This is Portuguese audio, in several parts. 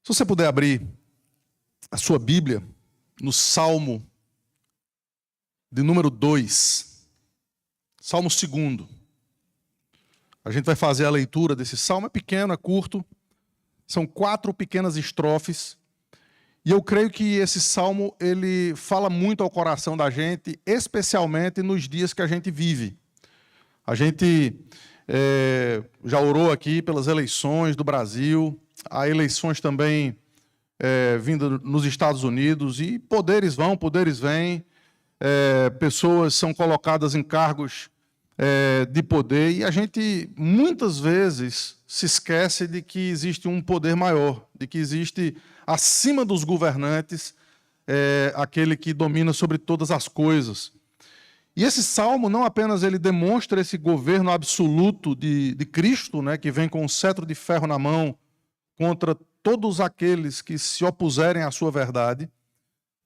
Se você puder abrir a sua Bíblia no Salmo de número 2, Salmo 2. A gente vai fazer a leitura desse salmo, é pequeno, é curto, são 4 pequenas estrofes, e eu creio que esse salmo ele fala muito ao coração da gente, especialmente nos dias que a gente vive. A gente já orou aqui pelas eleições do Brasil, há eleições também vindo nos Estados Unidos, e poderes vão, poderes vêm, pessoas são colocadas em cargos de poder, e a gente muitas vezes se esquece de que existe um poder maior, de que existe acima dos governantes aquele que domina sobre todas as coisas. E esse salmo não apenas ele demonstra esse governo absoluto de Cristo, né, que vem com um cetro de ferro na mão contra todos aqueles que se opuserem à sua verdade,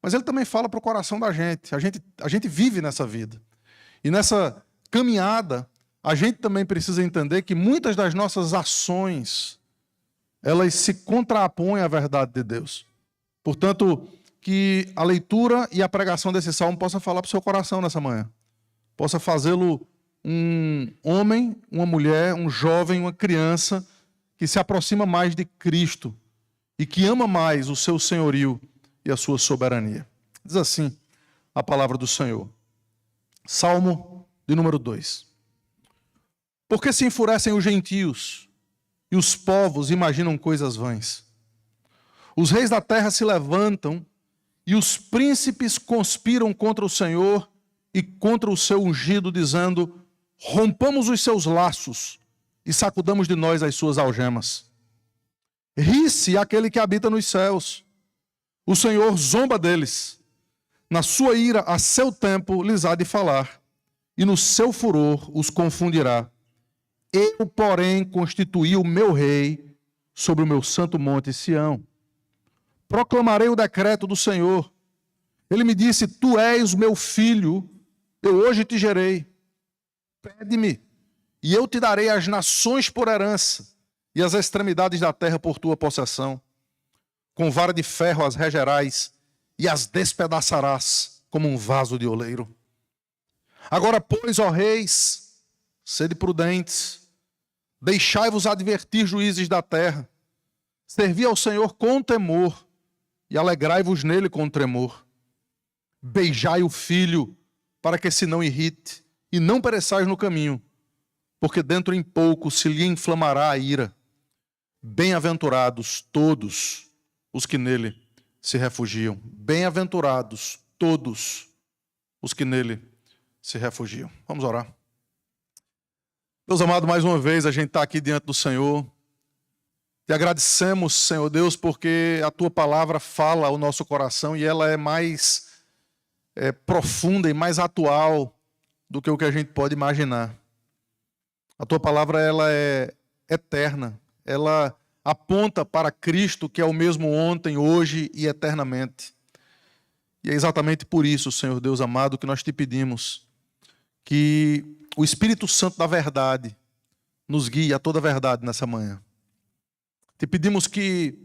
mas ele também fala para o coração da gente. A gente vive nessa vida. E nessa caminhada, a gente também precisa entender que muitas das nossas ações, elas se contrapõem à verdade de Deus. Portanto, que a leitura e a pregação desse salmo possa falar para o seu coração nessa manhã. Possa fazê-lo um homem, uma mulher, um jovem, uma criança que se aproxima mais de Cristo e que ama mais o seu senhorio e a sua soberania. Diz assim a palavra do Senhor. Salmo de número 2. Por que se enfurecem os gentios e os povos imaginam coisas vãs? Os reis da terra se levantam e os príncipes conspiram contra o Senhor e contra o seu ungido, dizendo: rompamos os seus laços e sacudamos de nós as suas algemas. Ri-se aquele que habita nos céus. O Senhor zomba deles. Na sua ira, a seu tempo, lhes há de falar, e no seu furor os confundirá. Eu, porém, constituí o meu rei sobre o meu santo monte Sião. Proclamarei o decreto do Senhor. Ele me disse: tu és o meu filho, eu hoje te gerei. Pede-me, e eu te darei as nações por herança, e as extremidades da terra por tua possessão. Com vara de ferro as regerás, e as despedaçarás como um vaso de oleiro. Agora, pois, ó reis, sede prudentes, deixai-vos advertir, juízes da terra, servi ao Senhor com temor, e alegrai-vos nele com tremor. Beijai o filho, para que se não irrite, e não pereçais no caminho, porque dentro em pouco se lhe inflamará a ira. Bem-aventurados todos os que nele se refugiam. Bem-aventurados todos os que nele se refugiam. Vamos orar. Deus amado, mais uma vez a gente está aqui diante do Senhor. Te agradecemos, Senhor Deus, porque a Tua palavra fala ao nosso coração e ela é mais profunda e mais atual do que o que a gente pode imaginar. A Tua palavra ela é eterna. Ela aponta para Cristo, que é o mesmo ontem, hoje e eternamente. E é exatamente por isso, Senhor Deus amado, que nós te pedimos que o Espírito Santo da verdade nos guie a toda a verdade nessa manhã. Te pedimos que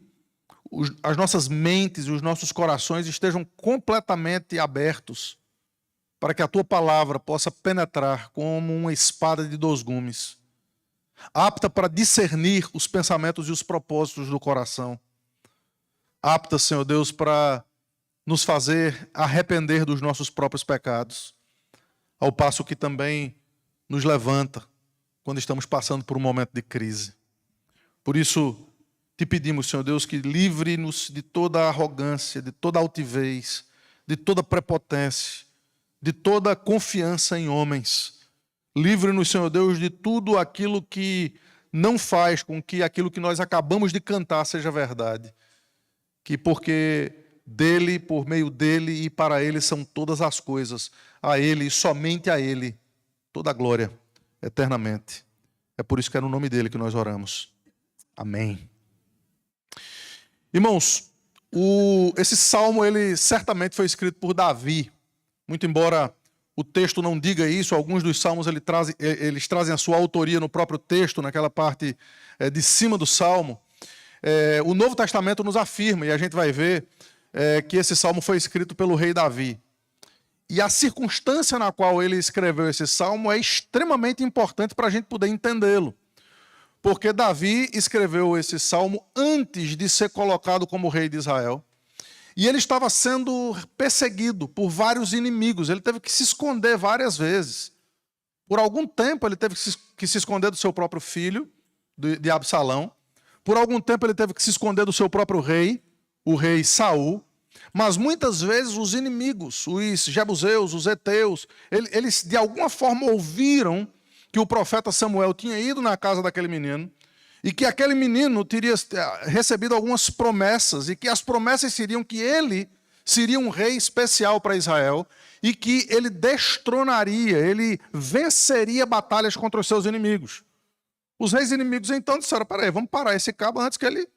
as nossas mentes e os nossos corações estejam completamente abertos para que a Tua palavra possa penetrar como uma espada de 2 gumes, apta para discernir os pensamentos e os propósitos do coração, apta, Senhor Deus, para nos fazer arrepender dos nossos próprios pecados, ao passo que também nos levanta quando estamos passando por um momento de crise. Por isso, te pedimos, Senhor Deus, que livre-nos de toda arrogância, de toda altivez, de toda prepotência, de toda confiança em homens. Livre-nos, Senhor Deus, de tudo aquilo que não faz com que aquilo que nós acabamos de cantar seja verdade. Que porque dele, por meio dele e para ele são todas as coisas. A ele e somente a ele toda a glória eternamente. É por isso que é no nome dele que nós oramos. Amém. Irmãos, esse salmo ele certamente foi escrito por Davi. Muito embora o texto não diga isso, alguns dos salmos eles trazem a sua autoria no próprio texto, naquela parte de cima do salmo. o Novo Testamento nos afirma, e a gente vai ver que esse salmo foi escrito pelo rei Davi. E a circunstância na qual ele escreveu esse salmo é extremamente importante para a gente poder entendê-lo. Porque Davi escreveu esse salmo antes de ser colocado como rei de Israel. E ele estava sendo perseguido por vários inimigos. Ele teve que se esconder várias vezes. Por algum tempo ele teve que se esconder do seu próprio filho, de Absalão. Por algum tempo ele teve que se esconder do seu próprio rei, o rei Saul. Mas muitas vezes os inimigos, os jebuseus, os heteus, eles de alguma forma ouviram que o profeta Samuel tinha ido na casa daquele menino e que aquele menino teria recebido algumas promessas e que as promessas seriam que ele seria um rei especial para Israel e que ele destronaria, ele venceria batalhas contra os seus inimigos. Os reis inimigos então disseram, peraí, vamos parar esse cabo antes que ele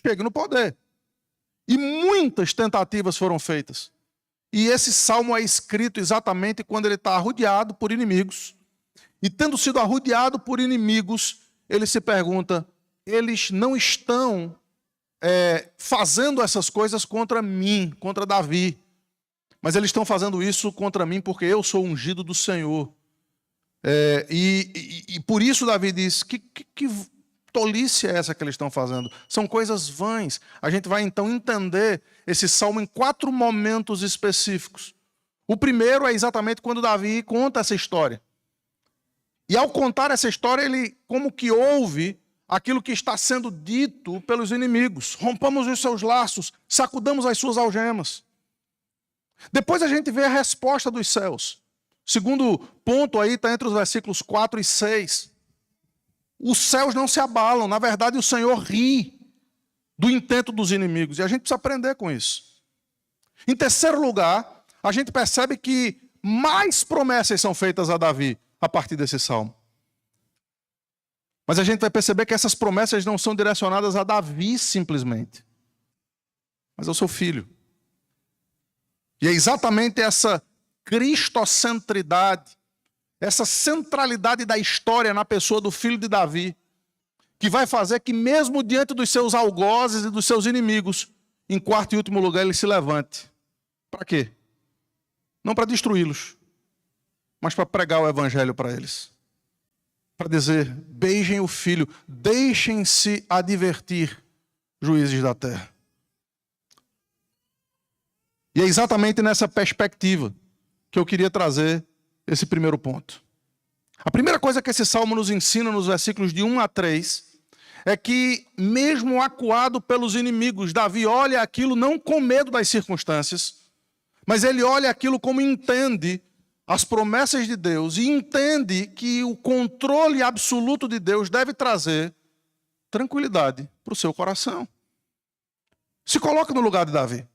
chegue no poder. E muitas tentativas foram feitas. E esse salmo é escrito exatamente quando ele está arrodeado por inimigos. E tendo sido arrodeado por inimigos, ele se pergunta, eles não estão fazendo essas coisas contra mim, contra Davi. Mas eles estão fazendo isso contra mim porque eu sou ungido do Senhor. E por isso Davi diz, que tolice é essa que eles estão fazendo? São coisas vãs. A gente vai então entender esse salmo em 4 momentos específicos. O primeiro é exatamente quando Davi conta essa história. E ao contar essa história, ele como que ouve aquilo que está sendo dito pelos inimigos. Rompamos os seus laços, sacudamos as suas algemas. Depois a gente vê a resposta dos céus. O segundo ponto aí está entre os versículos 4 e 6. Os céus não se abalam, na verdade o Senhor ri do intento dos inimigos. E a gente precisa aprender com isso. Em terceiro lugar, a gente percebe que mais promessas são feitas a Davi a partir desse salmo. Mas a gente vai perceber que essas promessas não são direcionadas a Davi simplesmente, mas ao seu filho. E é exatamente essa cristocentridade, essa centralidade da história na pessoa do filho de Davi, que vai fazer que mesmo diante dos seus algozes e dos seus inimigos, em quarto e último lugar ele se levante. Para quê? Não para destruí-los, mas para pregar o evangelho para eles. Para dizer, beijem o filho, deixem-se advertir, juízes da terra. E é exatamente nessa perspectiva que eu queria trazer esse primeiro ponto. A primeira coisa que esse salmo nos ensina nos versículos de 1 a 3 é que, mesmo acuado pelos inimigos, Davi olha aquilo não com medo das circunstâncias, mas ele olha aquilo como entende as promessas de Deus e entende que o controle absoluto de Deus deve trazer tranquilidade para o seu coração. Se coloque no lugar de Davi.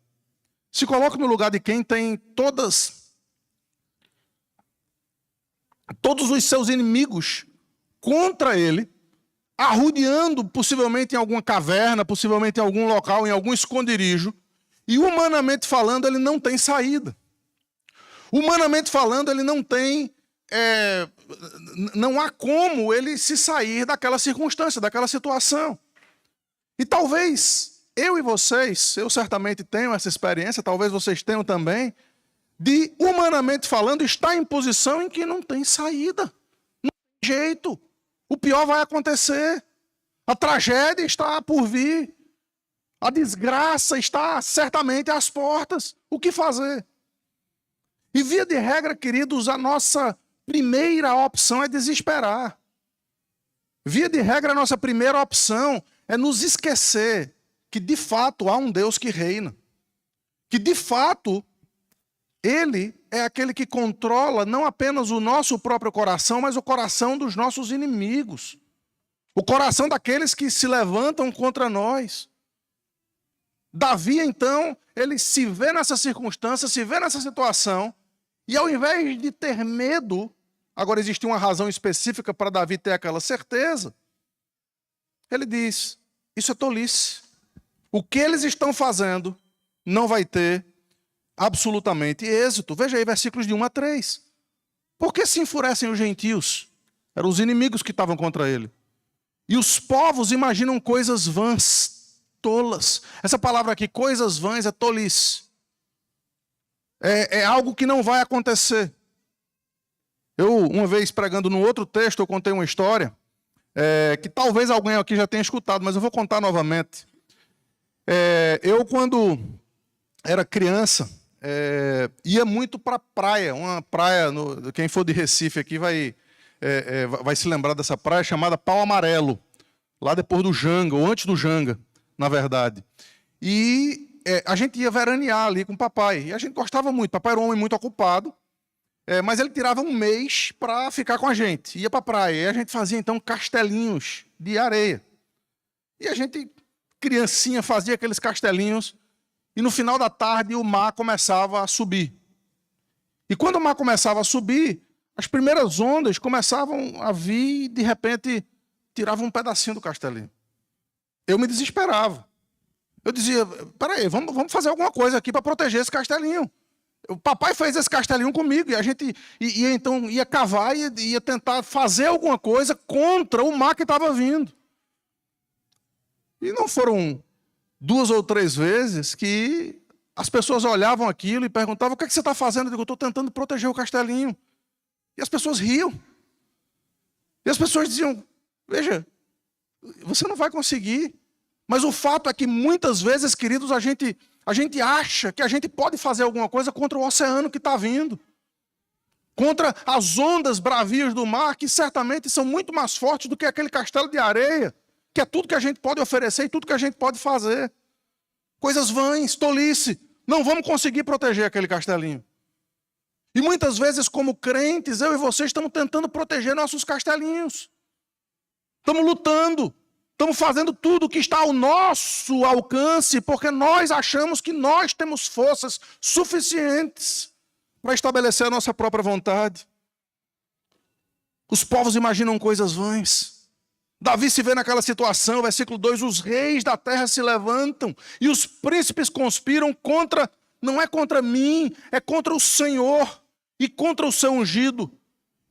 Se coloque no lugar de quem tem todos os seus inimigos contra ele, arrodeando possivelmente em alguma caverna, possivelmente em algum local, em algum esconderijo, e humanamente falando ele não tem saída. Humanamente falando, ele não tem, não há como ele se sair daquela circunstância, daquela situação. E talvez eu e vocês, eu certamente tenho essa experiência, talvez vocês tenham também, de, humanamente falando, estar em posição em que não tem saída. Não tem jeito. O pior vai acontecer. A tragédia está por vir. A desgraça está certamente às portas. O que fazer? E via de regra, queridos, a nossa primeira opção é desesperar. Via de regra, a nossa primeira opção é nos esquecer que de fato há um Deus que reina. Que de fato Ele é aquele que controla não apenas o nosso próprio coração, mas o coração dos nossos inimigos. O coração daqueles que se levantam contra nós. Davi, então, ele se vê nessa circunstância, se vê nessa situação, e ao invés de ter medo, agora existe uma razão específica para Davi ter aquela certeza, ele diz, isso é tolice. O que eles estão fazendo não vai ter absolutamente êxito. Veja aí versículos de 1 a 3. Por que se enfurecem os gentios? Eram os inimigos que estavam contra ele. E os povos imaginam coisas vãs. tolas. Essa palavra aqui, coisas vãs, é tolice. É algo que não vai acontecer. Eu, uma vez pregando num outro texto, eu contei uma história, que talvez alguém aqui já tenha escutado, mas eu vou contar novamente. Eu, quando era criança, ia muito para a praia. Uma praia, quem for de Recife aqui vai se lembrar dessa praia, chamada Pau Amarelo. Lá depois do Janga, ou antes do Janga, na verdade. E a gente ia veranear ali com o papai. E a gente gostava muito. Papai era um homem muito ocupado. Mas ele tirava um mês para ficar com a gente. Ia para a praia. E a gente fazia, então, castelinhos de areia. E a gente, criancinha, fazia aqueles castelinhos. E no final da tarde, o mar começava a subir. E quando o mar começava a subir, as primeiras ondas começavam a vir e, de repente, tiravam um pedacinho do castelinho. Eu me desesperava. Eu dizia, peraí, vamos fazer alguma coisa aqui para proteger esse castelinho. O papai fez esse castelinho comigo e a gente então ia cavar e ia tentar fazer alguma coisa contra o mar que estava vindo. E não foram 2 ou 3 vezes que as pessoas olhavam aquilo e perguntavam, o que é que você está fazendo? Eu digo, eu estou tentando proteger o castelinho. E as pessoas riam. E as pessoas diziam, veja, você não vai conseguir. Mas o fato é que muitas vezes, queridos, a gente acha que a gente pode fazer alguma coisa contra o oceano que está vindo. Contra as ondas bravias do mar, que certamente são muito mais fortes do que aquele castelo de areia, que é tudo que a gente pode oferecer e tudo que a gente pode fazer. Coisas vãs, tolice. Não vamos conseguir proteger aquele castelinho. E muitas vezes, como crentes, eu e vocês estamos tentando proteger nossos castelinhos. Estamos lutando. Estamos fazendo tudo o que está ao nosso alcance, porque nós achamos que nós temos forças suficientes para estabelecer a nossa própria vontade. Os povos imaginam coisas vãs. Davi se vê naquela situação, versículo 2, os reis da terra se levantam e os príncipes conspiram contra, não é contra mim, é contra o Senhor e contra o seu ungido.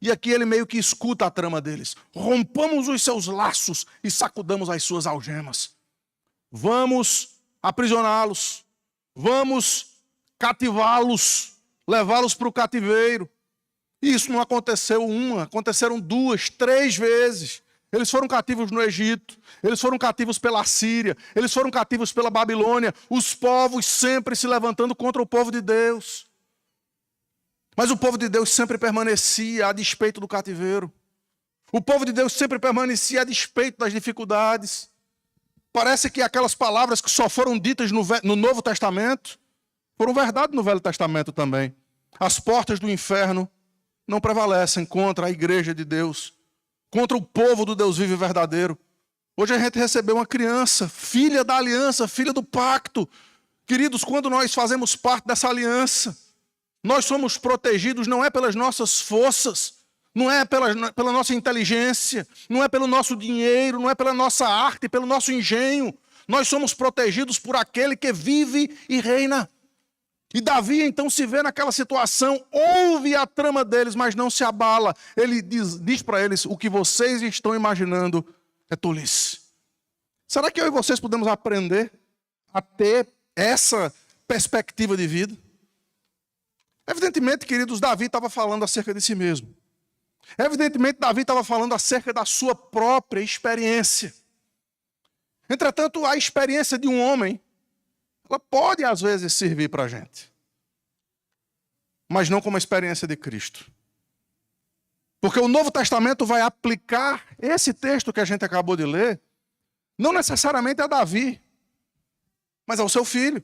E aqui ele meio que escuta a trama deles. Rompamos os seus laços e sacudamos as suas algemas. Vamos aprisioná-los. Vamos cativá-los. Levá-los para o cativeiro. E isso não aconteceu uma, aconteceram 2, 3 vezes. Eles foram cativos no Egito. Eles foram cativos pela Síria. Eles foram cativos pela Babilônia. Os povos sempre se levantando contra o povo de Deus. Mas o povo de Deus sempre permanecia a despeito do cativeiro. O povo de Deus sempre permanecia a despeito das dificuldades. Parece que aquelas palavras que só foram ditas no Novo Testamento, foram verdade no Velho Testamento também. As portas do inferno não prevalecem contra a igreja de Deus, contra o povo do Deus vivo e verdadeiro. Hoje a gente recebeu uma criança, filha da aliança, filha do pacto. Queridos, quando nós fazemos parte dessa aliança, nós somos protegidos não é pelas nossas forças, não é pela nossa inteligência, não é pelo nosso dinheiro, não é pela nossa arte, pelo nosso engenho. Nós somos protegidos por aquele que vive e reina. E Davi então se vê naquela situação, ouve a trama deles, mas não se abala. Ele diz para eles, o que vocês estão imaginando é tolice. Será que eu e vocês podemos aprender a ter essa perspectiva de vida? Evidentemente, queridos, Davi estava falando acerca de si mesmo. Evidentemente, Davi estava falando acerca da sua própria experiência. Entretanto, a experiência de um homem, ela pode às vezes servir para a gente. Mas não como a experiência de Cristo. Porque o Novo Testamento vai aplicar esse texto que a gente acabou de ler, não necessariamente a Davi, mas ao seu filho.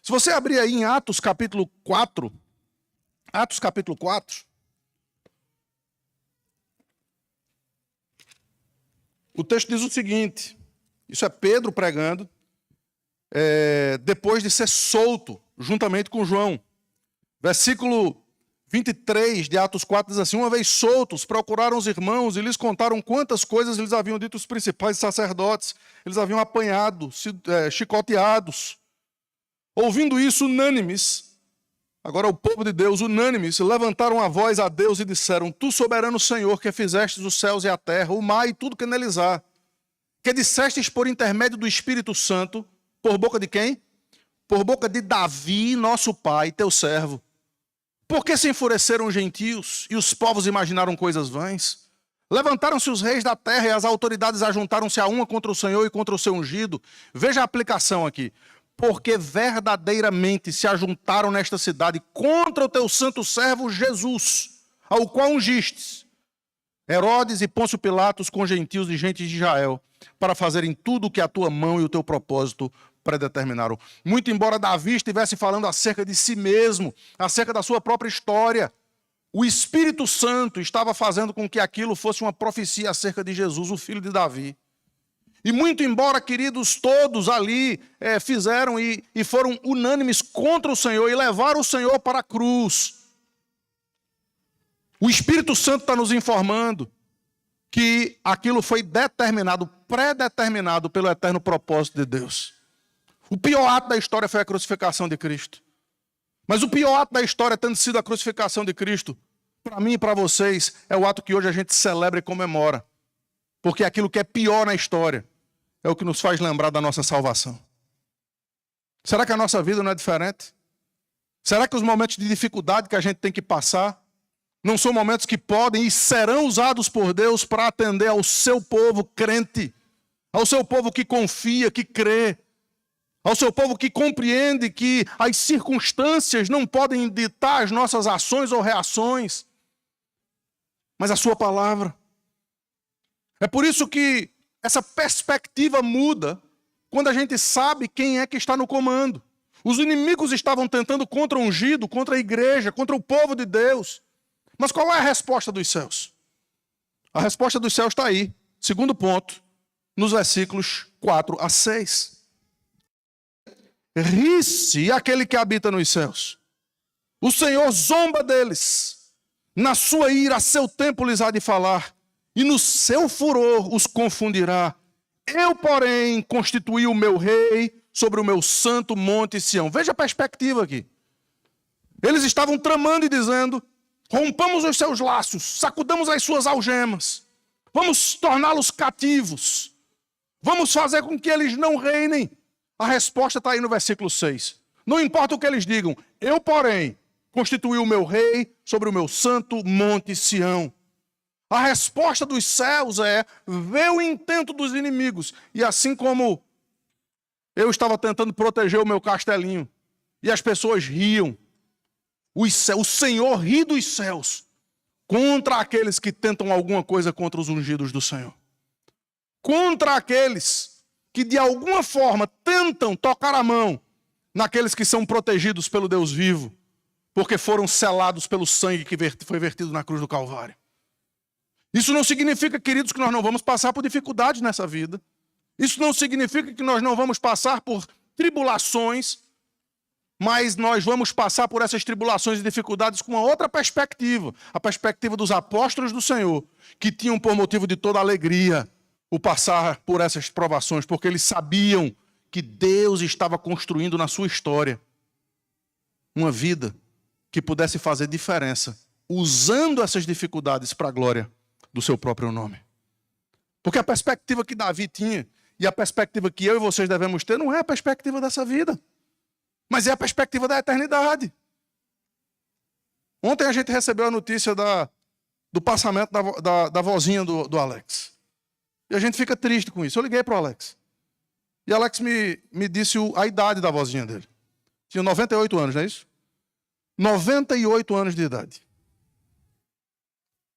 Se você abrir aí em Atos capítulo 4, Atos capítulo 4, o texto diz o seguinte, isso é Pedro pregando, depois de ser solto, juntamente com João. Versículo 23 de Atos 4 diz assim, uma vez soltos, procuraram os irmãos e lhes contaram quantas coisas lhes haviam dito os principais sacerdotes. Eles haviam apanhado, chicoteados. Ouvindo isso, unânimes, agora o povo de Deus, unânimes, levantaram a voz a Deus e disseram, Tu, soberano Senhor, que fizestes os céus e a terra, o mar e tudo que neles há, que dissestes por intermédio do Espírito Santo, por boca de quem? Por boca de Davi, nosso pai, teu servo. Por que se enfureceram os gentios e os povos imaginaram coisas vãs? Levantaram-se os reis da terra e as autoridades ajuntaram-se a uma contra o Senhor e contra o seu ungido. Veja a aplicação aqui. Porque verdadeiramente se ajuntaram nesta cidade contra o teu santo servo Jesus, ao qual ungistes Herodes e Pôncio Pilatos com gentios e gente de Israel, para fazerem tudo o que a tua mão e o teu propósito predeterminaram. Muito embora Davi estivesse falando acerca de si mesmo, acerca da sua própria história, o Espírito Santo estava fazendo com que aquilo fosse uma profecia acerca de Jesus, o filho de Davi. E muito embora, queridos, todos ali fizeram e foram unânimes contra o Senhor e levaram o Senhor para a cruz, o Espírito Santo está nos informando que aquilo foi determinado, predeterminado pelo eterno propósito de Deus. O pior ato da história foi a crucificação de Cristo. Mas o pior ato da história, tendo sido a crucificação de Cristo, para mim e para vocês, é o ato que hoje a gente celebra e comemora. Porque aquilo que é pior na história é o que nos faz lembrar da nossa salvação. Será que a nossa vida não é diferente? Será que os momentos de dificuldade que a gente tem que passar não são momentos que podem e serão usados por Deus para atender ao seu povo crente, ao seu povo que confia, que crê, ao seu povo que compreende que as circunstâncias não podem ditar as nossas ações ou reações, mas a sua palavra. É por isso que essa perspectiva muda quando a gente sabe quem é que está no comando. Os inimigos estavam tentando contra o ungido, contra a igreja, contra o povo de Deus. Mas qual é a resposta dos céus? A resposta dos céus está aí. Segundo ponto, nos versículos 4 a 6. Ri-se aquele que habita nos céus. O Senhor zomba deles. Na sua ira, a seu tempo lhes há de falar. E no seu furor os confundirá. Eu, porém, constituí o meu rei sobre o meu santo monte Sião. Veja a perspectiva aqui. Eles estavam tramando e dizendo: rompamos os seus laços, sacudamos as suas algemas, vamos torná-los cativos, vamos fazer com que eles não reinem. A resposta está aí no versículo 6. Não importa o que eles digam, eu, porém, constituí o meu rei sobre o meu santo monte Sião. A resposta dos céus é ver o intento dos inimigos. E assim como eu estava tentando proteger o meu castelinho, e as pessoas riam, o Senhor ri dos céus contra aqueles que tentam alguma coisa contra os ungidos do Senhor. Contra aqueles que de alguma forma tentam tocar a mão naqueles que são protegidos pelo Deus vivo, porque foram selados pelo sangue que foi vertido na cruz do Calvário. Isso não significa, queridos, que nós não vamos passar por dificuldades nessa vida. Isso não significa que nós não vamos passar por tribulações, mas nós vamos passar por essas tribulações e dificuldades com uma outra perspectiva. A perspectiva dos apóstolos do Senhor, que tinham por motivo de toda alegria o passar por essas provações, porque eles sabiam que Deus estava construindo na sua história uma vida que pudesse fazer diferença, usando essas dificuldades para a glória do seu próprio nome. Porque a perspectiva que Davi tinha e a perspectiva que eu e vocês devemos ter não é a perspectiva dessa vida, mas é a perspectiva da eternidade. Ontem a gente recebeu a notícia do passamento da vozinha do Alex. E a gente fica triste com isso. Eu liguei para o Alex. E o Alex me disse a idade da vozinha dele. Tinha 98 anos, não é isso? 98 anos de idade.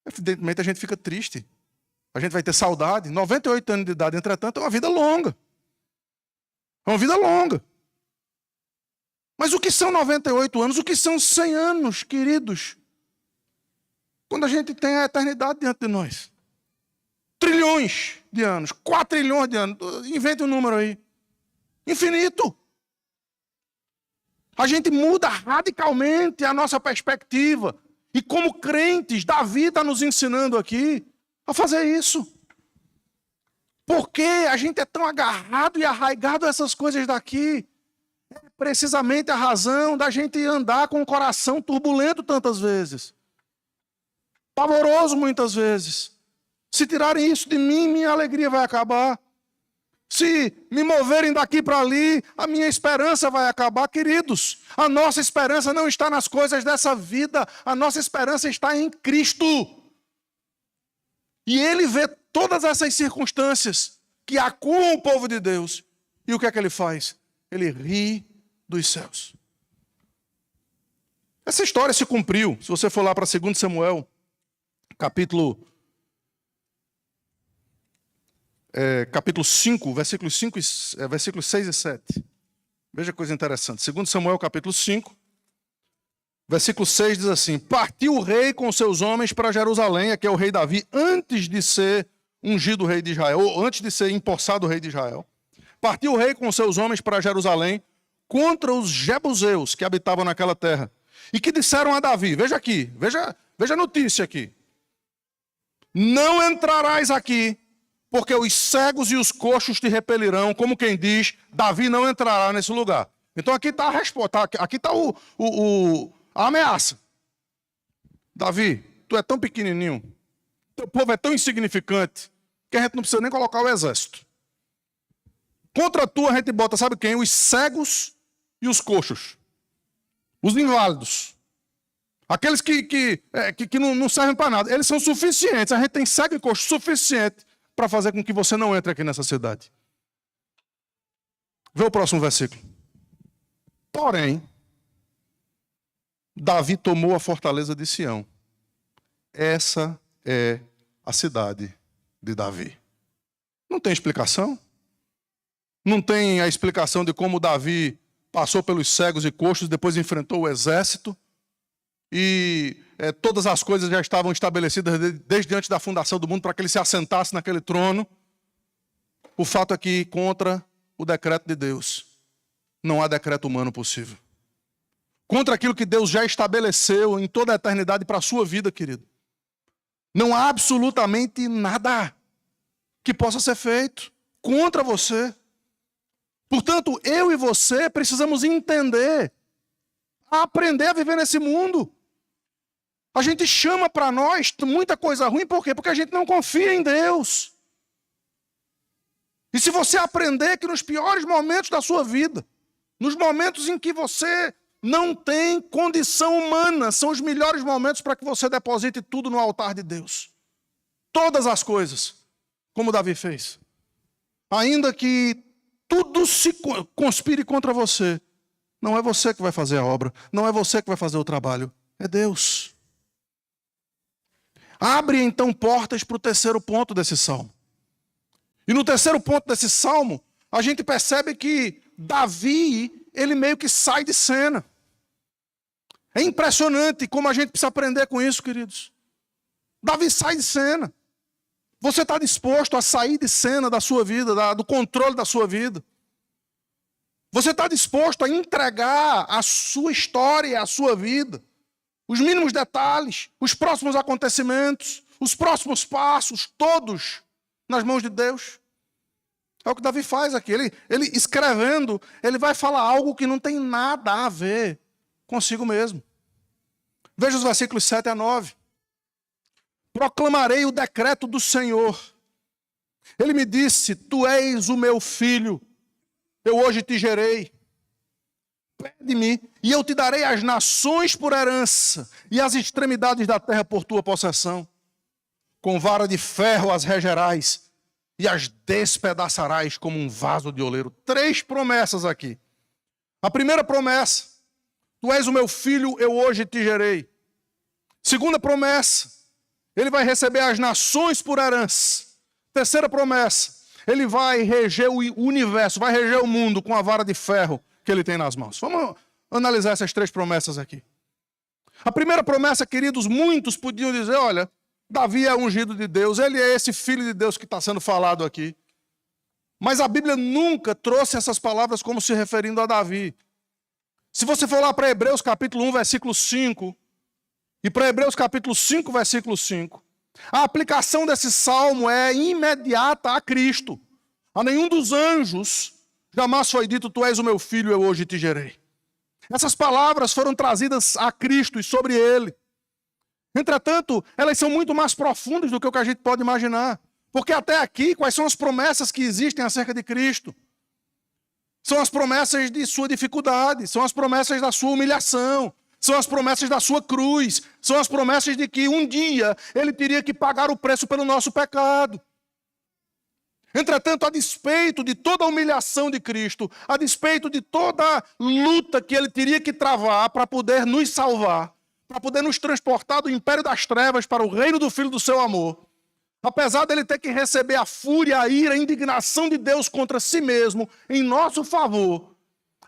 Evidentemente a gente fica triste. A gente vai ter saudade. 98 anos de idade, entretanto, é uma vida longa. É uma vida longa. Mas o que são 98 anos? O que são 100 anos, queridos? Quando a gente tem a eternidade diante de nós. Trilhões de anos, 4 trilhões de anos. Invente um número aí. Infinito. A gente muda radicalmente a nossa perspectiva. E como crentes, Davi está nos ensinando aqui a fazer isso. Porque a gente é tão agarrado e arraigado a essas coisas daqui. É precisamente a razão da gente andar com o coração turbulento tantas vezes. Pavoroso muitas vezes. Se tirarem isso de mim, minha alegria vai acabar. Se me moverem daqui para ali, a minha esperança vai acabar, queridos. A nossa esperança não está nas coisas dessa vida, a nossa esperança está em Cristo. E Ele vê todas essas circunstâncias que acuam o povo de Deus. E o que é que Ele faz? Ele ri dos céus. Essa história se cumpriu. Se você for lá para 2 Samuel, capítulo 5, versículos 6 e 7. Veja que coisa interessante. 2 Samuel, capítulo 5, versículo 6 diz assim: partiu o rei com seus homens para Jerusalém, aqui é o rei Davi, antes de ser ungido rei de Israel, ou antes de ser empossado rei de Israel. Partiu o rei com seus homens para Jerusalém, contra os jebuseus que habitavam naquela terra, e que disseram a Davi, veja aqui, veja a notícia aqui: não entrarás aqui, porque os cegos e os coxos te repelirão, como quem diz, Davi não entrará nesse lugar. Então aqui está a resposta, aqui está a ameaça. Davi, tu é tão pequenininho, teu povo é tão insignificante, que a gente não precisa nem colocar o exército. Contra tu a gente bota, sabe quem? Os cegos e os coxos. Os inválidos. Aqueles que não servem para nada. Eles são suficientes. A gente tem cego e coxo suficiente para fazer com que você não entre aqui nessa cidade. Vê o próximo versículo. Porém, Davi tomou a fortaleza de Sião. Essa é a cidade de Davi. Não tem explicação? Não tem a explicação de como Davi passou pelos cegos e coxos, depois enfrentou o exército, e todas as coisas já estavam estabelecidas desde antes da fundação do mundo para que ele se assentasse naquele trono. O fato é que, contra o decreto de Deus, não há decreto humano possível. Contra aquilo que Deus já estabeleceu em toda a eternidade para a sua vida, querido, não há absolutamente nada que possa ser feito contra você. Portanto, eu e você precisamos entender, aprender a viver nesse mundo. A gente chama para nós muita coisa ruim, por quê? Porque a gente não confia em Deus. E se você aprender que nos piores momentos da sua vida, nos momentos em que você não tem condição humana, são os melhores momentos para que você deposite tudo no altar de Deus. Todas as coisas, como Davi fez. Ainda que tudo se conspire contra você, não é você que vai fazer a obra, não é você que vai fazer o trabalho, é Deus. Abre então portas para o terceiro ponto desse salmo. E no terceiro ponto desse salmo, a gente percebe que Davi, ele meio que sai de cena. É impressionante como a gente precisa aprender com isso, queridos. Davi sai de cena. Você está disposto a sair de cena da sua vida, do controle da sua vida? Você está disposto a entregar a sua história, a sua vida, os mínimos detalhes, os próximos acontecimentos, os próximos passos, todos nas mãos de Deus? É o que Davi faz aqui. Ele escrevendo, ele vai falar algo que não tem nada a ver consigo mesmo. Veja os versículos 7 a 9. Proclamarei o decreto do Senhor. Ele me disse, tu és o meu filho, eu hoje te gerei. Pede-me, e eu te darei as nações por herança, e as extremidades da terra por tua possessão. Com vara de ferro as regerás, e as despedaçarás como um vaso de oleiro. 3 promessas aqui. A primeira promessa, tu és o meu filho, eu hoje te gerei. Segunda promessa, ele vai receber as nações por herança. Terceira promessa, ele vai reger o universo, vai reger o mundo com a vara de ferro que ele tem nas mãos. Vamos analisar essas 3 promessas aqui. A primeira promessa, queridos, muitos podiam dizer, olha, Davi é ungido de Deus, ele é esse filho de Deus que está sendo falado aqui. Mas a Bíblia nunca trouxe essas palavras como se referindo a Davi. Se você for lá para Hebreus capítulo 1, versículo 5, e para Hebreus capítulo 5, versículo 5, a aplicação desse salmo é imediata a Cristo. A nenhum dos anjos jamais foi dito, tu és o meu filho, eu hoje te gerei. Essas palavras foram trazidas a Cristo e sobre ele. Entretanto, elas são muito mais profundas do que o que a gente pode imaginar. Porque até aqui, quais são as promessas que existem acerca de Cristo? São as promessas de sua dificuldade, são as promessas da sua humilhação, são as promessas da sua cruz, são as promessas de que um dia ele teria que pagar o preço pelo nosso pecado. Entretanto, a despeito de toda a humilhação de Cristo, a despeito de toda a luta que ele teria que travar para poder nos salvar, para poder nos transportar do império das trevas para o reino do Filho do seu amor, apesar dele ter que receber a fúria, a ira, a indignação de Deus contra si mesmo, em nosso favor,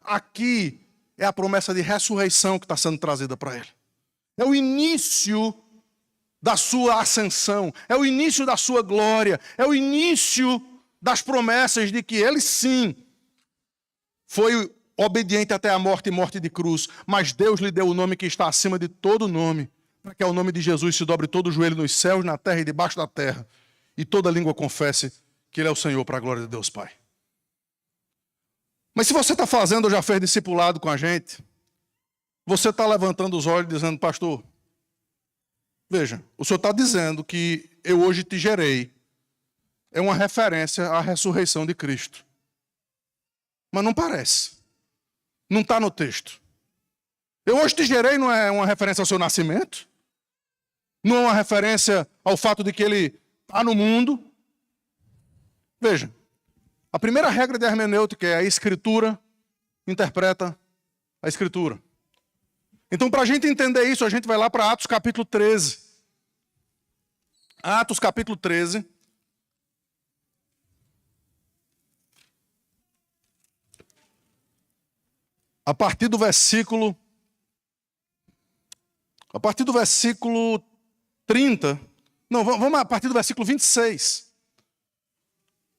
aqui é a promessa de ressurreição que está sendo trazida para ele. É o início da sua ascensão, é o início da sua glória, é o início das promessas de que ele sim foi obediente até a morte e morte de cruz, mas Deus lhe deu o nome que está acima de todo nome, para que ao nome de Jesus se dobre todo o joelho nos céus, na terra e debaixo da terra, e toda língua confesse que ele é o Senhor, para a glória de Deus Pai. Mas se você está fazendo ou já fez discipulado com a gente, você está levantando os olhos dizendo: pastor, veja, o senhor está dizendo que eu hoje te gerei, é uma referência à ressurreição de Cristo. Mas não parece. Não está no texto. Eu hoje te gerei não é uma referência ao seu nascimento? Não é uma referência ao fato de que ele está no mundo? Veja, a primeira regra de hermenêutica é a Escritura interpreta a Escritura. Então, para a gente entender isso, a gente vai lá para Atos capítulo 13. Atos capítulo 13. A partir do versículo 30, não, vamos a partir do versículo 26.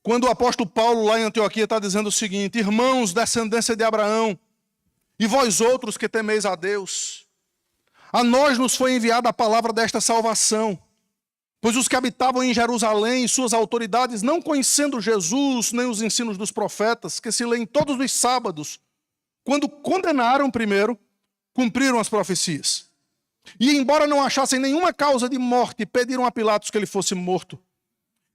Quando o apóstolo Paulo lá em Antioquia está dizendo o seguinte: irmãos, descendência de Abraão, e vós outros que temeis a Deus, a nós nos foi enviada a palavra desta salvação, pois os que habitavam em Jerusalém e suas autoridades, não conhecendo Jesus nem os ensinos dos profetas, que se leem todos os sábados, quando condenaram primeiro, cumpriram as profecias. E embora não achassem nenhuma causa de morte, pediram a Pilatos que ele fosse morto.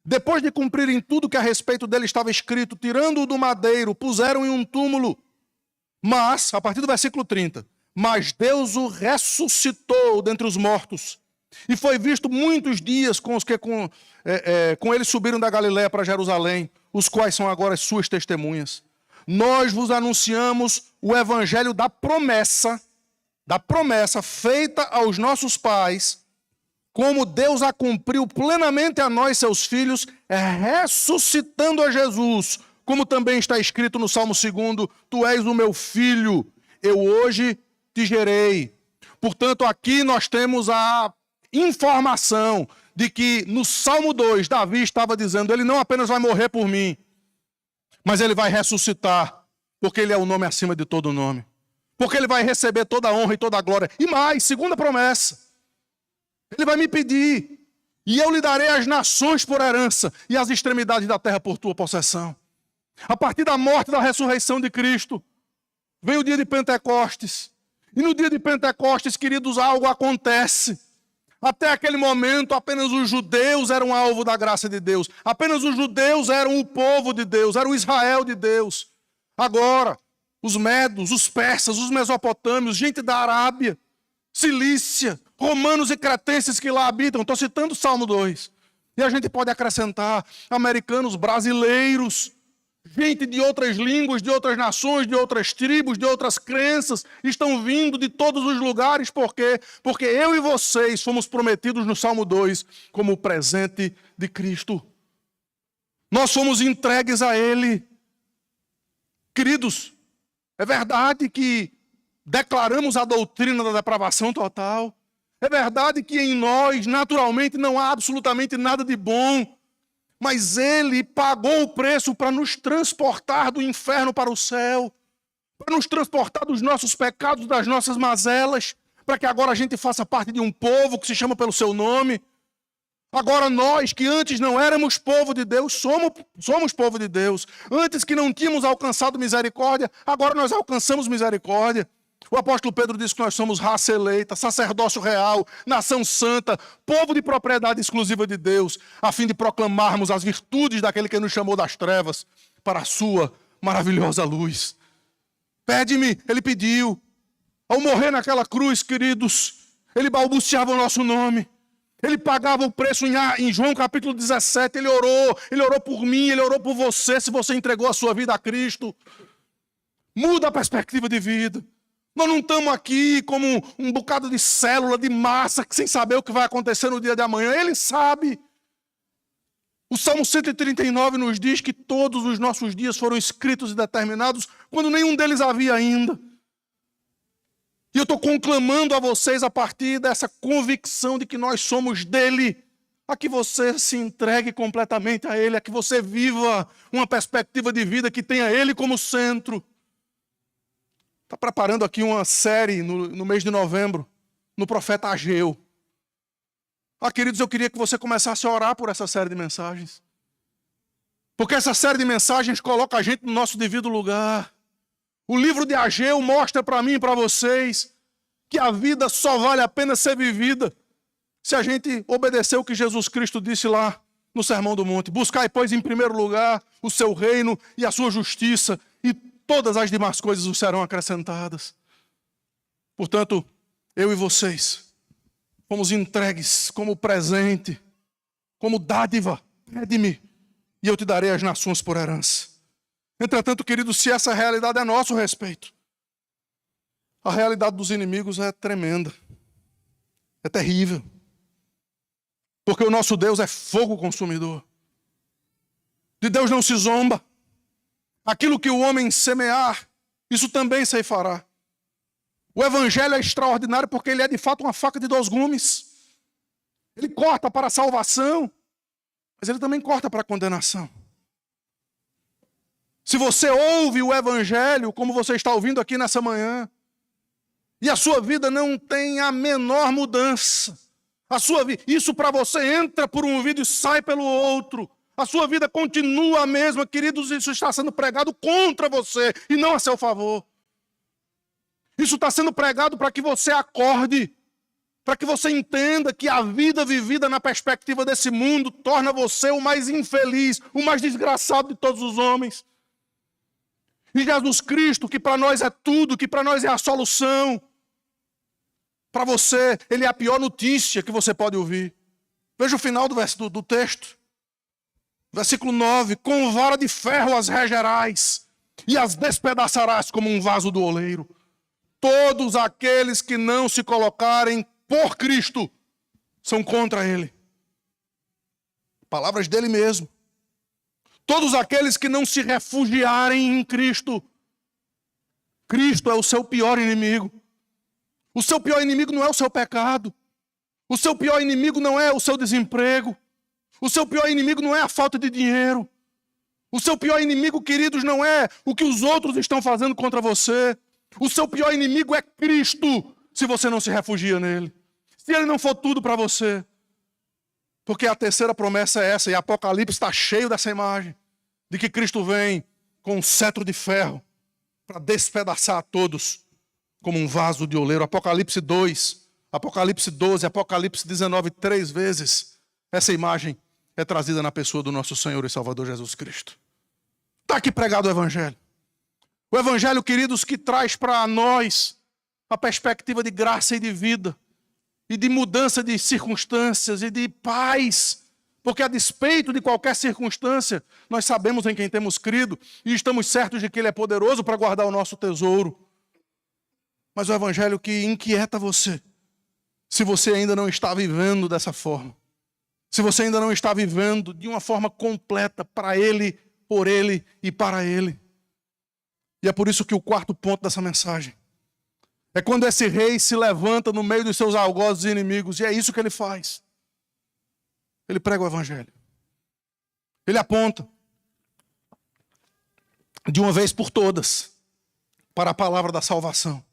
Depois de cumprirem tudo que a respeito dele estava escrito, tirando-o do madeiro, puseram em um túmulo. Mas, a partir do versículo 30, mas Deus o ressuscitou dentre os mortos. E foi visto muitos dias com os que com ele subiram da Galiléia para Jerusalém, os quais são agora as suas testemunhas. Nós vos anunciamos o evangelho da promessa feita aos nossos pais, como Deus a cumpriu plenamente a nós, seus filhos, ressuscitando a Jesus, como também está escrito no Salmo 2, tu és o meu filho, eu hoje te gerei. Portanto, aqui nós temos a informação de que no Salmo 2, Davi estava dizendo, ele não apenas vai morrer por mim, mas ele vai ressuscitar, porque ele é o nome acima de todo nome. Porque ele vai receber toda a honra e toda a glória. E mais, segunda promessa, ele vai me pedir, e eu lhe darei as nações por herança, e as extremidades da terra por tua possessão. A partir da morte e da ressurreição de Cristo, vem o dia de Pentecostes. E no dia de Pentecostes, queridos, algo acontece. Até aquele momento, apenas os judeus eram alvo da graça de Deus. Apenas os judeus eram o povo de Deus, era o Israel de Deus. Agora, os medos, os persas, os mesopotâmios, gente da Arábia, Cilícia, romanos e cretenses que lá habitam. Estou citando o Salmo 2. E a gente pode acrescentar americanos, brasileiros, gente de outras línguas, de outras nações, de outras tribos, de outras crenças, estão vindo de todos os lugares. Por quê? Porque eu e vocês fomos prometidos no Salmo 2 como o presente de Cristo. Nós fomos entregues a Ele. Queridos, é verdade que declaramos a doutrina da depravação total. É verdade que em nós, naturalmente, não há absolutamente nada de bom. Mas Ele pagou o preço para nos transportar do inferno para o céu, para nos transportar dos nossos pecados, das nossas mazelas, para que agora a gente faça parte de um povo que se chama pelo seu nome. Agora nós, que antes não éramos povo de Deus, somos povo de Deus. Antes que não tínhamos alcançado misericórdia, agora nós alcançamos misericórdia. O apóstolo Pedro diz que nós somos raça eleita, sacerdócio real, nação santa, povo de propriedade exclusiva de Deus, a fim de proclamarmos as virtudes daquele que nos chamou das trevas para a sua maravilhosa luz. Pede-me, ele pediu. Ao morrer naquela cruz, queridos, ele balbuciava o nosso nome. Ele pagava o preço em João capítulo 17, ele orou por mim, ele orou por você, se você entregou a sua vida a Cristo. Muda a perspectiva de vida. Nós não estamos aqui como um bocado de célula, de massa, sem saber o que vai acontecer no dia de amanhã. Ele sabe. O Salmo 139 nos diz que todos os nossos dias foram escritos e determinados quando nenhum deles havia ainda. E eu estou conclamando a vocês a partir dessa convicção de que nós somos dele, a que você se entregue completamente a ele, a que você viva uma perspectiva de vida que tenha ele como centro. Está preparando aqui uma série no mês de novembro, no profeta Ageu. Queridos, eu queria que você começasse a orar por essa série de mensagens. Porque essa série de mensagens coloca a gente no nosso devido lugar. O livro de Ageu mostra para mim e para vocês que a vida só vale a pena ser vivida se a gente obedecer o que Jesus Cristo disse lá no Sermão do Monte. Buscai, pois, em primeiro lugar o seu reino e a sua justiça, e todas as demais coisas os serão acrescentadas. Portanto, eu e vocês fomos entregues como presente, como dádiva. Pede-me, e eu te darei as nações por herança. Entretanto, queridos, se essa realidade é a nosso respeito, a realidade dos inimigos é tremenda. É terrível. Porque o nosso Deus é fogo consumidor. De Deus não se zomba. Aquilo que o homem semear, isso também ceifará. O evangelho é extraordinário porque ele é de fato uma faca de dois gumes. Ele corta para a salvação, mas ele também corta para a condenação. Se você ouve o evangelho, como você está ouvindo aqui nessa manhã, e a sua vida não tem a menor mudança, isso para você entra por um ouvido e sai pelo outro, a sua vida continua a mesma, queridos, isso está sendo pregado contra você e não a seu favor. Isso está sendo pregado para que você acorde, para que você entenda que a vida vivida na perspectiva desse mundo torna você o mais infeliz, o mais desgraçado de todos os homens. E Jesus Cristo, que para nós é tudo, que para nós é a solução, para você, ele é a pior notícia que você pode ouvir. Veja o final do texto. Versículo 9. Com vara de ferro as regerás e as despedaçarás como um vaso do oleiro. Todos aqueles que não se colocarem por Cristo são contra ele. Palavras dele mesmo. Todos aqueles que não se refugiarem em Cristo. Cristo é o seu pior inimigo. O seu pior inimigo não é o seu pecado. O seu pior inimigo não é o seu desemprego. O seu pior inimigo não é a falta de dinheiro. O seu pior inimigo, queridos, não é o que os outros estão fazendo contra você. O seu pior inimigo é Cristo, se você não se refugia nele. Se ele não for tudo para você. Porque a terceira promessa é essa, e Apocalipse está cheio dessa imagem, de que Cristo vem com um cetro de ferro para despedaçar a todos como um vaso de oleiro. Apocalipse 2, Apocalipse 12, Apocalipse 19, 3 vezes. Essa imagem é trazida na pessoa do nosso Senhor e Salvador Jesus Cristo. Está aqui pregado o Evangelho. O Evangelho, queridos, que traz para nós a perspectiva de graça e de vida, e de mudança de circunstâncias e de paz. Porque a despeito de qualquer circunstância, nós sabemos em quem temos crido e estamos certos de que Ele é poderoso para guardar o nosso tesouro. Mas o Evangelho que inquieta você, se você ainda não está vivendo dessa forma, se você ainda não está vivendo de uma forma completa para Ele, por Ele e para Ele. E é por isso que o quarto ponto dessa mensagem é quando esse rei se levanta no meio dos seus algozes e inimigos, e é isso que ele faz. Ele prega o Evangelho. Ele aponta, de uma vez por todas, para a palavra da salvação,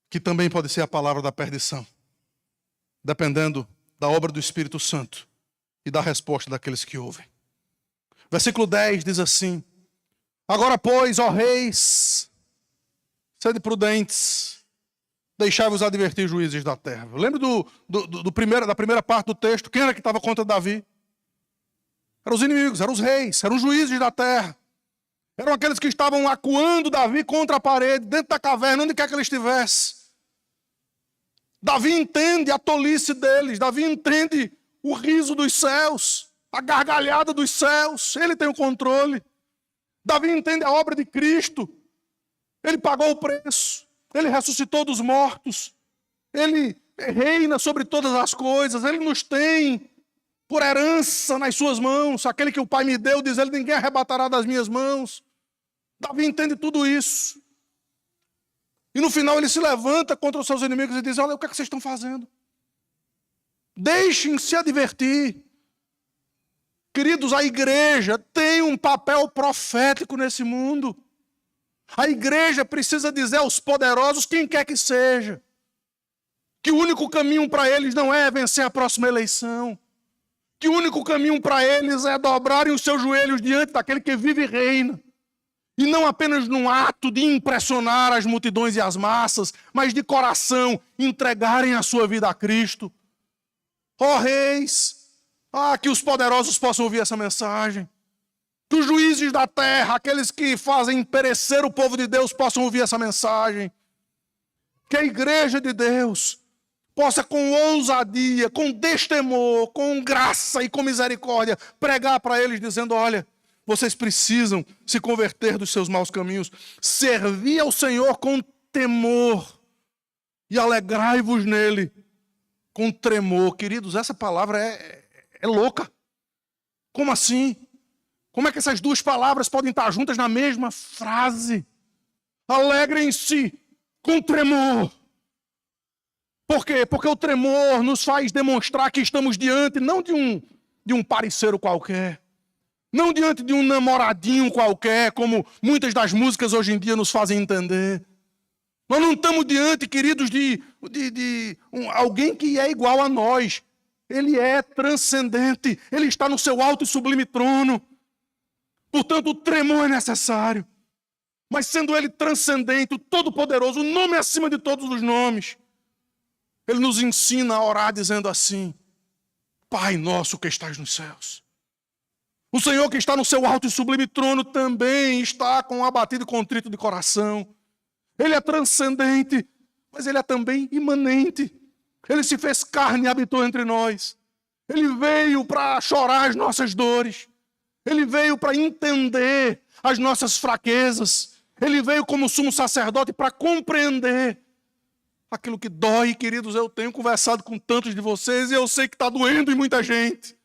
que também pode ser a palavra da perdição, dependendo da obra do Espírito Santo e da resposta daqueles que ouvem. Versículo 10 diz assim: agora, pois, ó reis, sede prudentes, deixai-vos advertir, juízes da terra. Eu lembro da primeira parte do texto. Quem era que estava contra Davi? Eram os inimigos, eram os reis, eram os juízes da terra. Eram aqueles que estavam acuando Davi contra a parede, dentro da caverna, onde quer que ele estivesse. Davi entende a tolice deles, Davi entende o riso dos céus, a gargalhada dos céus, ele tem o controle. Davi entende a obra de Cristo, ele pagou o preço, ele ressuscitou dos mortos, ele reina sobre todas as coisas, ele nos tem por herança nas suas mãos. Aquele que o Pai me deu, diz ele, ninguém arrebatará das minhas mãos. Davi entende tudo isso. E no final ele se levanta contra os seus inimigos e diz, olha, o que é que vocês estão fazendo? Deixem-se advertir. Queridos, a igreja tem um papel profético nesse mundo. A igreja precisa dizer aos poderosos, quem quer que seja, que o único caminho para eles não é vencer a próxima eleição. Que o único caminho para eles é dobrarem os seus joelhos diante daquele que vive e reina. E não apenas num ato de impressionar as multidões e as massas, mas de coração entregarem a sua vida a Cristo. Ó reis, que os poderosos possam ouvir essa mensagem. Que os juízes da terra, aqueles que fazem perecer o povo de Deus, possam ouvir essa mensagem. Que a igreja de Deus possa com ousadia, com destemor, com graça e com misericórdia, pregar para eles dizendo, olha, vocês precisam se converter dos seus maus caminhos, servir ao Senhor com temor e alegrai-vos nele com tremor. Queridos, essa palavra é louca. Como assim? Como é que essas duas palavras podem estar juntas na mesma frase? Alegrem-se com tremor. Por quê? Porque o tremor nos faz demonstrar que estamos diante não de um parceiro qualquer, não diante de um namoradinho qualquer, como muitas das músicas hoje em dia nos fazem entender. Nós não estamos diante, queridos, de alguém que é igual a nós. Ele é transcendente, ele está no seu alto e sublime trono. Portanto, o tremor é necessário. Mas sendo ele transcendente, o todo-poderoso, o nome acima de todos os nomes, ele nos ensina a orar dizendo assim, Pai nosso que estás nos céus. O Senhor que está no seu alto e sublime trono também está com um abatido e contrito de coração. Ele é transcendente, mas ele é também imanente. Ele se fez carne e habitou entre nós. Ele veio para chorar as nossas dores. Ele veio para entender as nossas fraquezas. Ele veio como sumo sacerdote para compreender aquilo que dói. Queridos, eu tenho conversado com tantos de vocês e eu sei que está doendo em muita gente.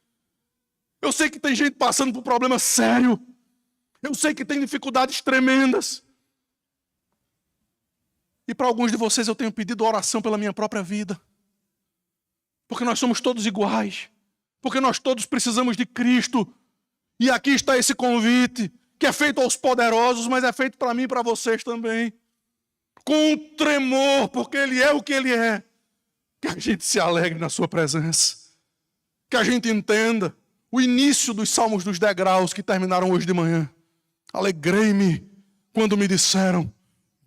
Eu sei que tem gente passando por problema sério. Eu sei que tem dificuldades tremendas. E para alguns de vocês eu tenho pedido oração pela minha própria vida. Porque nós somos todos iguais. Porque nós todos precisamos de Cristo. E aqui está esse convite, que é feito aos poderosos, mas é feito para mim e para vocês também. Com tremor, porque Ele é o que Ele é. Que a gente se alegre na sua presença. Que a gente entenda o início dos salmos dos degraus que terminaram hoje de manhã. Alegrei-me quando me disseram,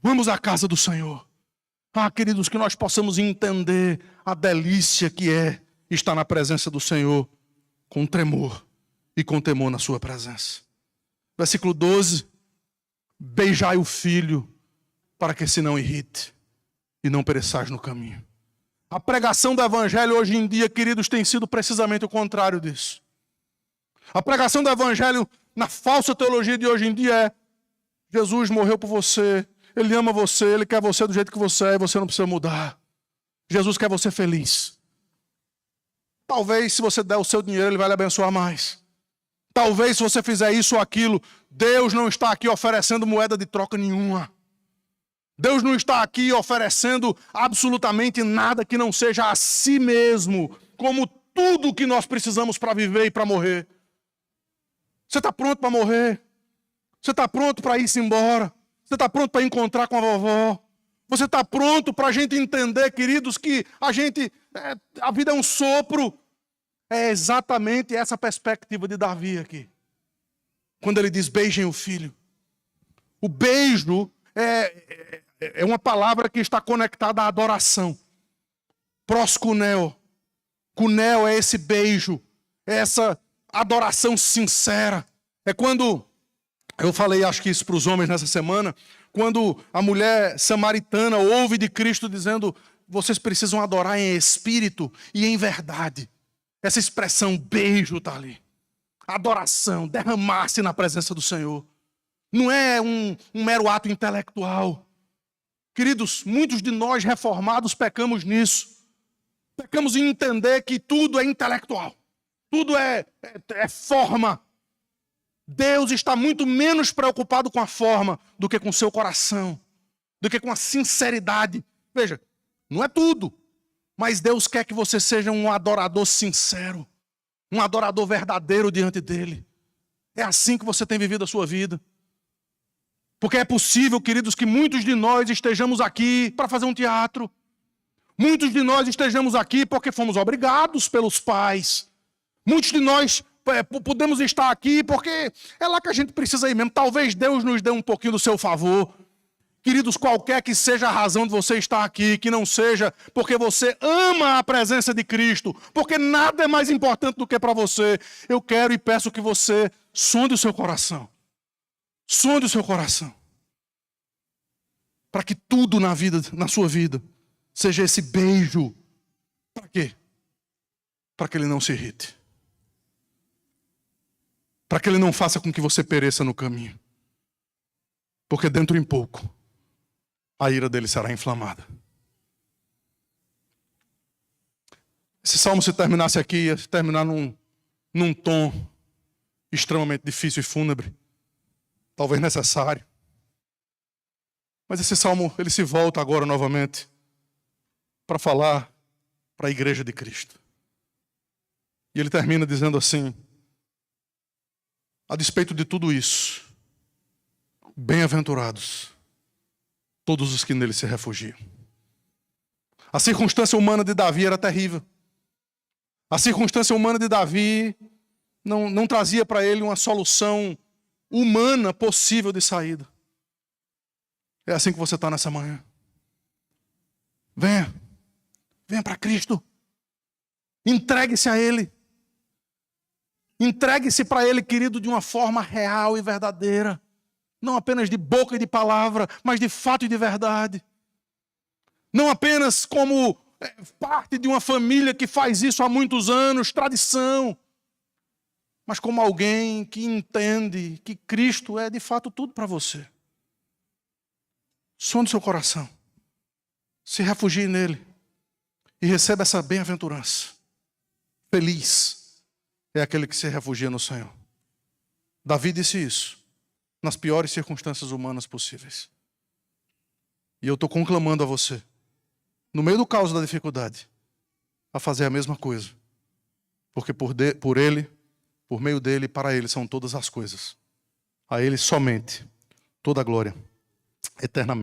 vamos à casa do Senhor. Queridos, que nós possamos entender a delícia que é estar na presença do Senhor com tremor e com temor na sua presença. Versículo 12. Beijai o filho para que se não irrite e não pereçais no caminho. A pregação do evangelho hoje em dia, queridos, tem sido precisamente o contrário disso. A pregação do evangelho na falsa teologia de hoje em dia é Jesus morreu por você, Ele ama você, Ele quer você do jeito que você é e você não precisa mudar. Jesus quer você feliz. Talvez se você der o seu dinheiro, Ele vai lhe abençoar mais. Talvez se você fizer isso ou aquilo, Deus não está aqui oferecendo moeda de troca nenhuma. Deus não está aqui oferecendo absolutamente nada que não seja a si mesmo, como tudo que nós precisamos para viver e para morrer. Você está pronto para morrer? Você está pronto para ir-se embora? Você está pronto para encontrar com a vovó? Você está pronto para a gente entender, queridos, que a vida é um sopro? É exatamente essa perspectiva de Davi aqui. Quando ele diz, beijem o filho. O beijo é uma palavra que está conectada à adoração. Proskuneo. Kuneo é esse beijo, é essa adoração sincera. É quando, eu falei acho que isso para os homens nessa semana, quando a mulher samaritana ouve de Cristo dizendo, vocês precisam adorar em espírito e em verdade. Essa expressão beijo está ali. Adoração, derramar-se na presença do Senhor. Não é um mero ato intelectual. Queridos, muitos de nós reformados pecamos nisso. Pecamos em entender que tudo é intelectual. Tudo é forma. Deus está muito menos preocupado com a forma do que com o seu coração. Do que com a sinceridade. Veja, não é tudo. Mas Deus quer que você seja um adorador sincero. Um adorador verdadeiro diante dele. É assim que você tem vivido a sua vida. Porque é possível, queridos, que muitos de nós estejamos aqui para fazer um teatro. Muitos de nós estejamos aqui porque fomos obrigados pelos pais. Muitos de nós podemos estar aqui porque é lá que a gente precisa ir mesmo. Talvez Deus nos dê um pouquinho do seu favor. Queridos, qualquer que seja a razão de você estar aqui, que não seja porque você ama a presença de Cristo, porque nada é mais importante do que para você, eu quero e peço que você sonde o seu coração. Sonde o seu coração. Para que tudo na sua vida, seja esse beijo. Para quê? Para que ele não se irrite. Para que ele não faça com que você pereça no caminho. Porque dentro em pouco, a ira dele será inflamada. Esse salmo, se terminasse aqui, ia terminar num tom extremamente difícil e fúnebre. Talvez necessário. Mas esse salmo, ele se volta agora novamente para falar para a igreja de Cristo. E ele termina dizendo assim, a despeito de tudo isso, bem-aventurados todos os que nele se refugiam. A circunstância humana de Davi era terrível. A circunstância humana de Davi não trazia para ele uma solução humana possível de saída. É assim que você está nessa manhã. Venha para Cristo. Entregue-se a Ele. Entregue-se para Ele, querido, de uma forma real e verdadeira. Não apenas de boca e de palavra, mas de fato e de verdade. Não apenas como parte de uma família que faz isso há muitos anos, tradição. Mas como alguém que entende que Cristo é de fato tudo para você. Sonde seu coração. Se refugie nele. E receba essa bem-aventurança. Feliz é aquele que se refugia no Senhor. Davi disse isso nas piores circunstâncias humanas possíveis. E eu estou conclamando a você, no meio do caos da dificuldade, a fazer a mesma coisa. Porque por Ele, por meio dele e para Ele são todas as coisas. A Ele somente toda a glória, eternamente.